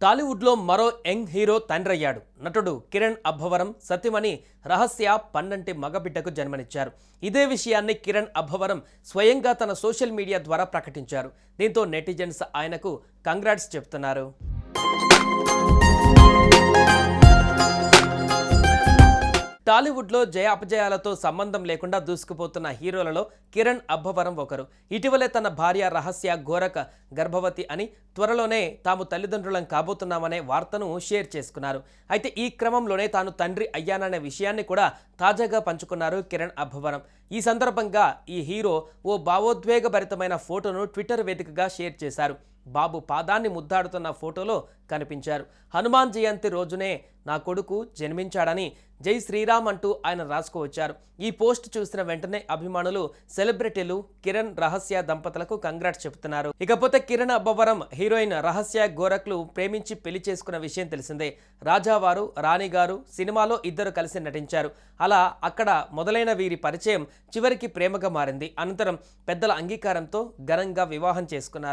టాలీవుడ్లో మరో young hero తండ్రయ్యాడు. నటుడు కిరణ్ అబ్బవరం సతీమణి రహస్య పన్నంటి మగబిడ్డకు జన్మనిచ్చారు. ఇదే విషయాన్ని కిరణ్ అబ్బవరం స్వయంగా తన సోషల్ మీడియా ద్వారా ప్రకటించారు. దీంతో నెటిజన్స్ ఆయనకు కంగ్రాట్స్ చెప్తున్నారు. టాలీవుడ్లో జయ అపజయాలతో సంబంధం లేకుండా దూసుకుపోతున్న హీరోలలో కిరణ్ అబ్బవరం ఒకరు. ఇటీవలే తన భార్య రహస్య గోరఖ గర్భవతి అని, త్వరలోనే తాము తల్లిదండ్రులం కాబోతున్నామనే వార్తను షేర్ చేసుకున్నారు. అయితే ఈ క్రమంలోనే తాను తండ్రి అయ్యాననే విషయాన్ని కూడా తాజాగా పంచుకున్నారు కిరణ్ అబ్బవరం. ఈ సందర్భంగా ఈ హీరో ఓ భావోద్వేగభరితమైన ఫోటోను ట్విట్టర్ వేదికగా షేర్ చేశారు. బాబు పాదాన్ని ముద్దాడుతున్న ఫోటోలో కనిపించారు. హనుమాన్ జయంతి రోజునే నా కొడుకు జన్మించాడని జై శ్రీరామ్ అంటూ ఆయన రాసుకువచ్చారు. ఈ పోస్ట్ చూసిన వెంటనే అభిమానులు, సెలబ్రిటీలు కిరణ్ రహస్య దంపతులకు కంగ్రాట్స్ చెబుతున్నారు. ఇకపోతే కిరణ్ అబ్బవరం హీరోయిన్ రహస్య గోరఖ్లు ప్రేమించి పెళ్లి చేసుకున్న విషయం తెలిసిందే. రాజావారు, రాణిగారు సినిమాలో ఇద్దరు కలిసి నటించారు. అలా అక్కడ మొదలైన వీరి పరిచయం చివరికి ప్రేమగా మారింది. అనంతరం పెద్దల అంగీకారంతో ఘనంగా వివాహం చేసుకున్నారు.